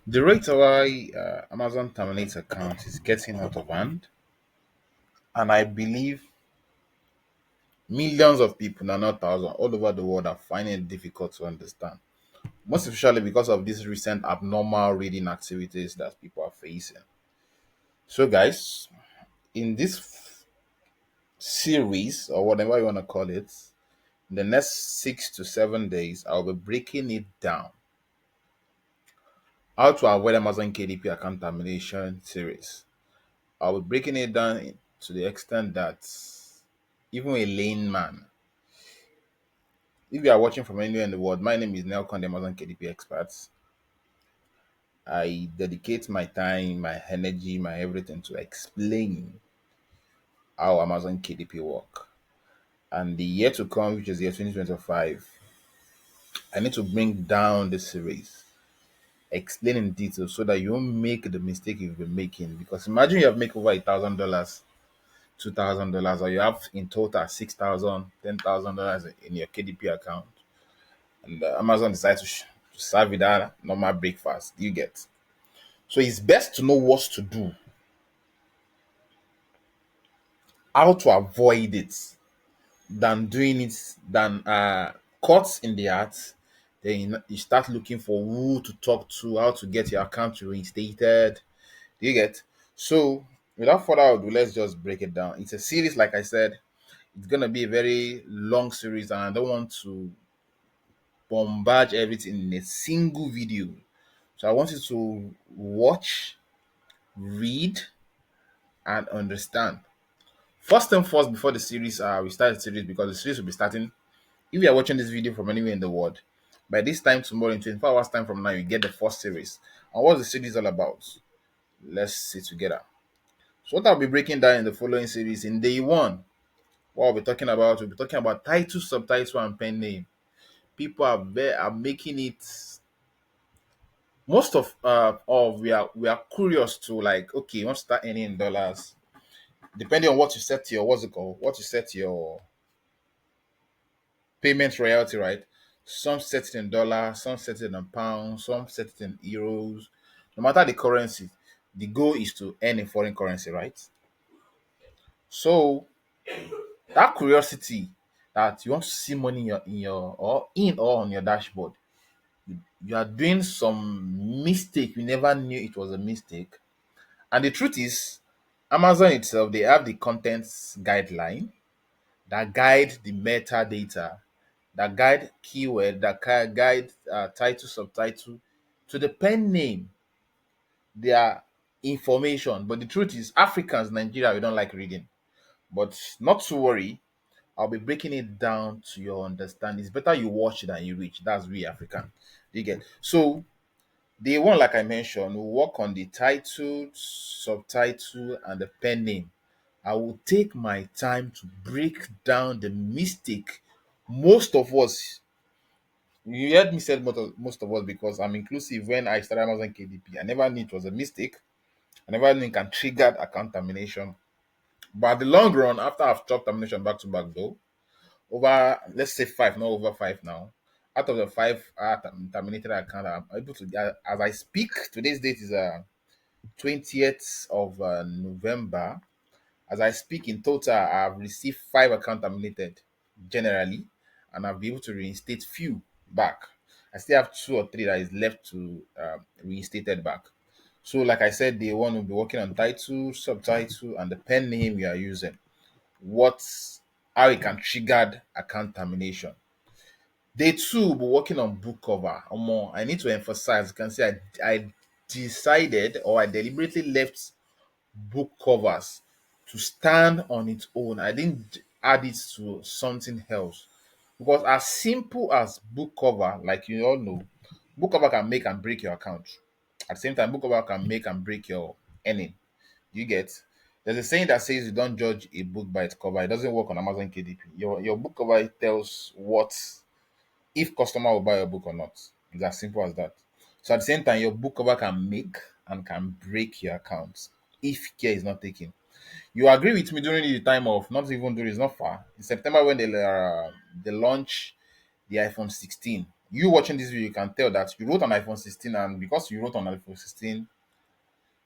The rate why Amazon terminates account is getting out of hand, and I believe millions of people, now not thousands, all over the world are finding it difficult to understand. Most especially because of these recent abnormal reading activities that people are facing. So, guys, in this series or whatever you want to call it, in the next 6 to 7 days, I'll be breaking it down. How to avoid Amazon KDP account termination series. I'll be breaking it down to the extent that even a layman, if you are watching from anywhere in the world, my name is Nelcon, the Amazon KDP expert. I dedicate my time, my energy, my everything to explain how Amazon KDP work. And the year to come, which is the year 2025, I need to bring down the series, explain in detail so that you won't make the mistake you've been making. Because imagine you have make over $1,000, $2,000, or you have in total 6,000, $10,000 in your KDP account, and Amazon decides to serve you that normal breakfast. You get. So it's best to know what to do, how to avoid it, than doing it than cuts in the art. Then you start looking for who to talk to, how to get your account reinstated. Do you get? So without further ado, let's just break it down. It's a series, like I said. It's gonna be a very long series, and I don't want to bombard everything in a single video. So I want you to watch, read, and understand. First and first, before the series, we start the series because the series will be starting. If you are watching this video from anywhere in the world, by this time tomorrow, in 24 hours time from now, you get the first series. And what's the series all about? Let's see together. So what I'll be breaking down in the following series, in day one, what we'll be talking about title, subtitle, and pen name. People are making it. Most of we are curious to, like, okay, you want to start earning in dollars, depending on what you set your, what's it called, what you set your payment royalty, right? Some set it in dollars, some set it in pounds, some set it in euros. No matter the currency, the goal is to earn in foreign currency, right? So that curiosity, that you want to see money in your or in or on your dashboard, you are doing some mistake you never knew it was a mistake. And the truth is, Amazon itself, they have the contents guideline that guide the metadata, that guide keyword, that guide title, subtitle, to the pen name, their information. But the truth is, Africans, Nigeria, we don't like reading. But not to worry, I'll be breaking it down to your understanding. It's better you watch than you reach. That's we African. You get. So the one, like I mentioned, will work on the title, subtitle, and the pen name. I will take my time to break down the mistake most of us. You heard me say most of us because I'm inclusive. When I started Amazon KDP, I never knew it was a mistake. I never knew it can trigger account termination. But at the long run, after I've chopped termination back to back, though, over, let's say five, not over five now. Out of the five terminated account, I'm able to, as I speak, today's date is 20th of November. As I speak, in total, I've received five account terminated generally, and I'll be able to reinstate few back. I still have two or three that is left to reinstated back. So, like I said, the one will be working on title, subtitle, and the pen name you are using. What's how it can trigger account termination. Day two, will be working on book cover. Or more, I need to emphasize. You can see I decided, or I deliberately left book covers to stand on its own. I didn't add it to something else. Because as simple as book cover, like you all know, book cover can make and break your account. At the same time, book cover can make and break your earning. You get? There's a saying that says you don't judge a book by its cover. It doesn't work on Amazon KDP. Your book cover tells what, if customer will buy your book or not. It's as simple as that. So at the same time, your book cover can make and can break your accounts if care is not taken. You agree with me during the time of, not even during, it's not far. In September when they launch the iPhone 16. You watching this video, you can tell that you wrote on iPhone 16, and because you wrote on iPhone 16,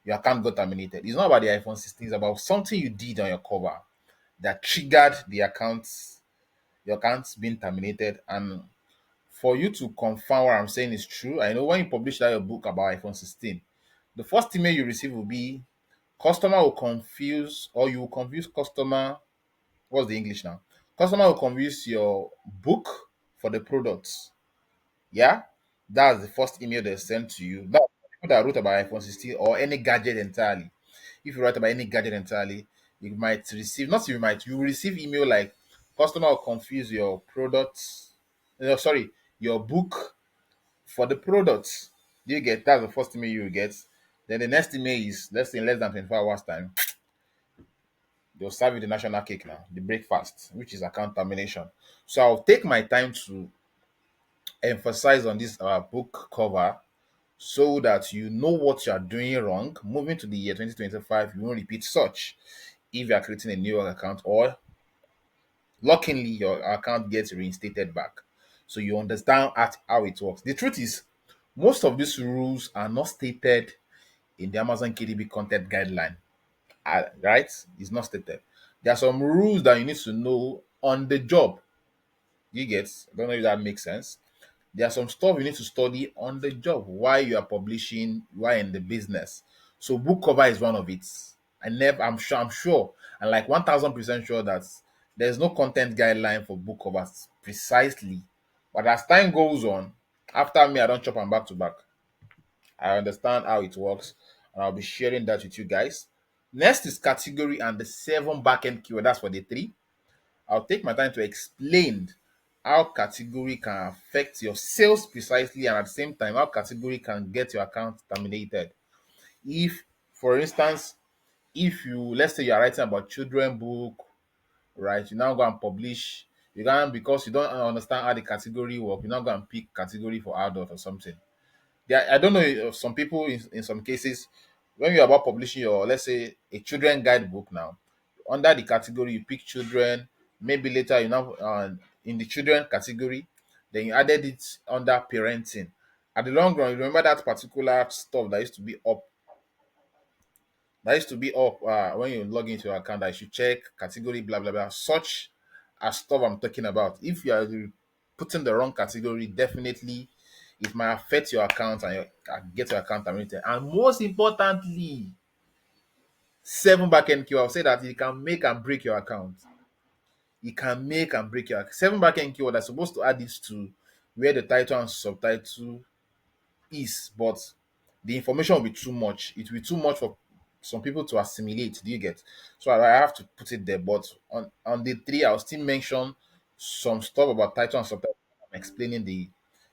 your account got terminated. It's not about the iPhone 16, it's about something you did on your cover that triggered your account being terminated. And for you to confirm what I'm saying is true, I know when you publish that your book about iPhone 16, the first email you receive will be customer will confuse, or you will confuse customer. What's the English now? Customer will confuse your book for the products. Yeah, that's the first email they send to you. That's people that wrote about iPhone 16 or any gadget entirely. If you write about any gadget entirely, you might receive, not you might, you will receive email like customer will confuse your products. No, sorry, your book for the products. Do you get? That's the first email you will get. Then the next email is, let's say in less than 24 hours time, they'll serve you the national cake now, the breakfast, which is account termination. So I'll take my time to emphasize on this book cover so that you know what you are doing wrong. Moving to the year 2025, you won't repeat such if you are creating a new account, or luckily your account gets reinstated back. So you understand at how it works. The truth is, most of these rules are not stated in the Amazon KDB content guideline, right? It's not stated. There are some rules that you need to know on the job. You get? I don't know if that makes sense. There are some stuff you need to study on the job while you are publishing, while in the business. So book cover is one of it. I'm sure, and like 1000% sure that there's no content guideline for book covers precisely. But as time goes on, after me, I don't chop them back to back. I understand how it works, and I'll be sharing that with you guys. Next is category and the seven backend keyword. That's for the three. I'll take my time to explain how category can affect your sales precisely, and at the same time, how category can get your account terminated. If, for instance, if you, let's say you are writing about children book, right? You now go and publish. You can, because you don't understand how the category work, you now go and pick category for adult or something. Yeah, I don't know if some people in some cases, when you're about publishing your, let's say, a children guidebook now, under the category you pick children, maybe later you now in the children category, then you added it under parenting. At the long run, you remember that particular stuff that used to be up when you log into your account, that you should check category blah blah blah, such as stuff I'm talking about. If you are putting the wrong category, definitely it might affect your account and get your account terminated. And most importantly, seven backend keyword. I'll say that it can make and break your account. It can make and break your seven backend keyword are supposed to add this to where the title and subtitle is, but the information will be too much. It will be too much for some people to assimilate. Do you get? So I have to put it there. But on the three, I'll still mention some stuff about title and subtitle. I'm explaining the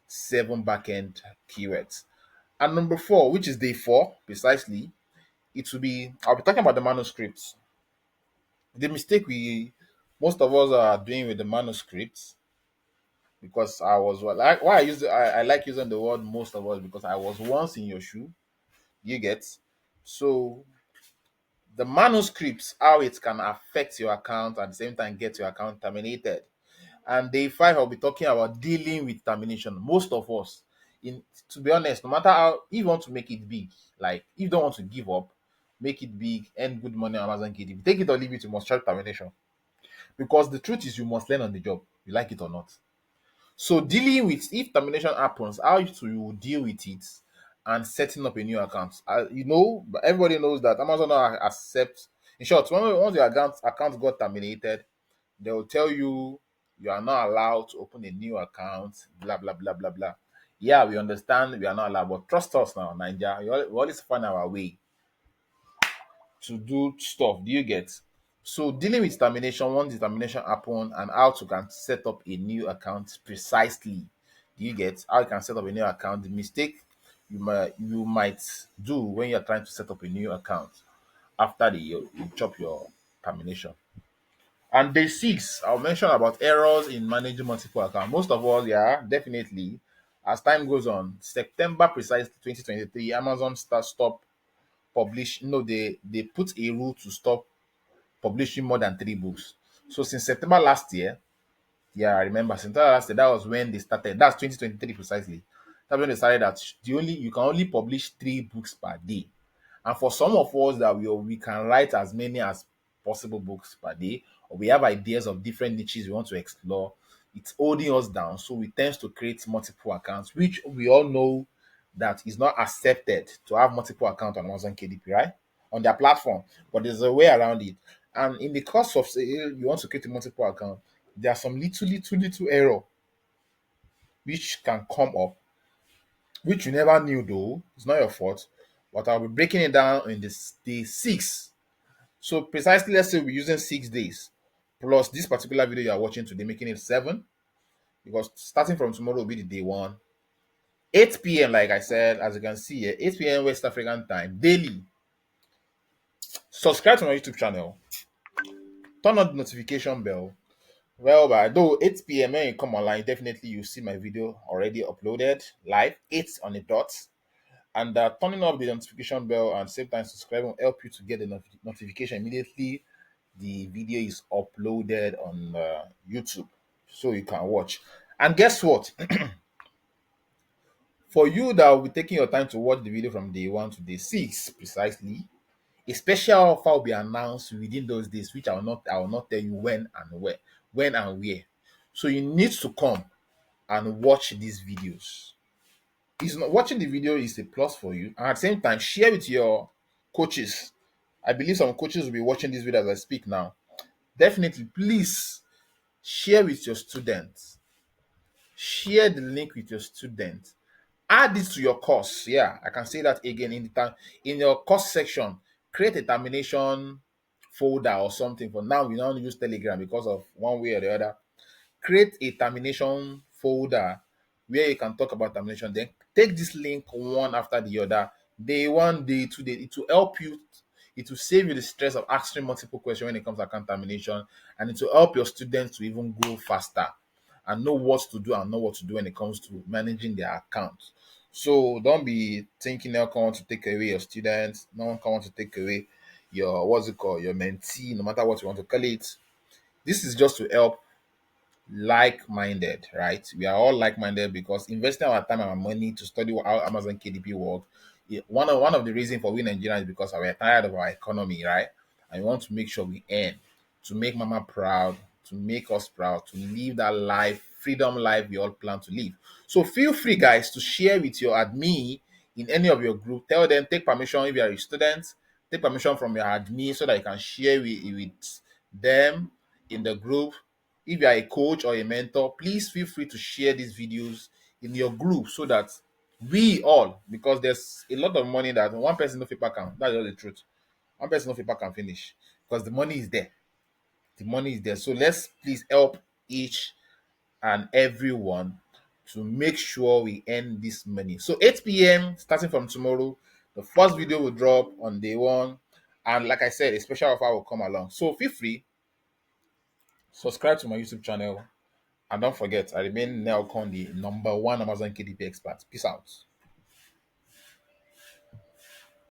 seven backend keywords. And number four, which is day four precisely, it will be, I'll be talking about the manuscripts. The mistake we most of us are doing with the manuscripts, because I was, well, why I like using the word most of us, because I was once in your shoe. You get? So the manuscripts, how it can affect your account at the same time get your account terminated. And day five, I'll be talking about dealing with termination. Most of us, in to be honest, no matter how, if you want to make it big, like if you don't want to give up, make it big, earn good money on Amazon KDB. Take it or leave it, you must try termination. Because the truth is, you must learn on the job, you like it or not. So dealing with, if termination happens, how you deal with it and setting up a new account. But everybody knows that Amazon now accepts. In short, once your account got terminated, they will tell you you are not allowed to open a new account. Blah blah blah blah blah. Yeah, we understand we are not allowed, but trust us now, Nigeria. We always find our way to do stuff. Do you get? So dealing with termination, once the termination happen, and how to can set up a new account precisely. Do you get how you can set up a new account? The mistake you might do when you're trying to set up a new account after you chop your termination. And day six, I'll mention about errors in managing multiple accounts. Most of us, yeah, definitely. As time goes on, September precisely 2023, Amazon stop publish. No, they put a rule to stop publishing more than three books. So since September last year, Yeah, I remember. Central last year, that was when they started. That's 2023 precisely. That's when they started that you can only publish 3 books per day. And for some of us that we can write as many as possible books per day, or we have ideas of different niches we want to explore, it's holding us down. So we tend to create multiple accounts, which we all know that is not accepted to have multiple accounts on Amazon KDP, right? On their platform. But there's a way around it. And in the course of say you want to create a multiple account, there are some little error which can come up, which you never knew though. It's not your fault. But I'll be breaking it down in this day 6. So precisely, let's say we're using 6 days plus this particular video you are watching today, making it 7. Because starting from tomorrow will be the day 1. 8 p.m. like I said, as you can see here, 8 p.m. West African time daily. Subscribe to my YouTube channel. Turn on the notification bell. Well, by though 8 p.m. when you come online, definitely you see my video already uploaded live, 8 on the dot. And turning off the notification bell and same time subscribe will help you to get the notification immediately the video is uploaded on YouTube, so you can watch. And guess what? For you that will be taking your time to watch the video from day 1 to day 6 precisely, a special offer will be announced within those days, which I will not tell you when and where. So you need to come and watch these videos. It's not watching the video is a plus for you, and at the same time, share with your coaches. I believe some coaches will be watching this video as I speak now. Definitely, please share with your students. Share the link with your students. Add this to your course. Yeah, I can say that again in your course section. Create a termination folder or something. For now, we don't use Telegram because of one way or the other. Create a termination folder where you can talk about termination. Then take this link one after the other. Day 1, day 2, day. It will help you. It will save you the stress of asking multiple questions when it comes to account termination, and it will help your students to even grow faster and know what to do and know what to do when it comes to managing their account. So don't be thinking no one want to take away your students, no one can want to take away your what's it called, your mentee, no matter what you want to call it. This is just to help like-minded, right? We are all like-minded because investing our time and our money to study how Amazon KDP work. One of the reasons for we Nigerians is because we're tired of our economy, right? And we want to make sure we earn to make mama proud, to make us proud, to live that life, freedom life we all plan to live. So feel free, guys, to share with your admin in any of your group. Tell them, take permission if you are a student, take permission from your admin so that you can share with them in the group. If you are a coach or a mentor, please feel free to share these videos in your group so that we all, because there's a lot of money that one person no fit pack am. That's just the truth. One person no fit pack am finish because the money is there. The money is there. So let's please help each and everyone to make sure we earn this money. So 8 p.m. starting from tomorrow, the first video will drop on day 1. And like I said, a special offer will come along. So feel free, subscribe to my YouTube channel. And don't forget, I remain Nelcon, the #1 Amazon KDP expert. Peace out.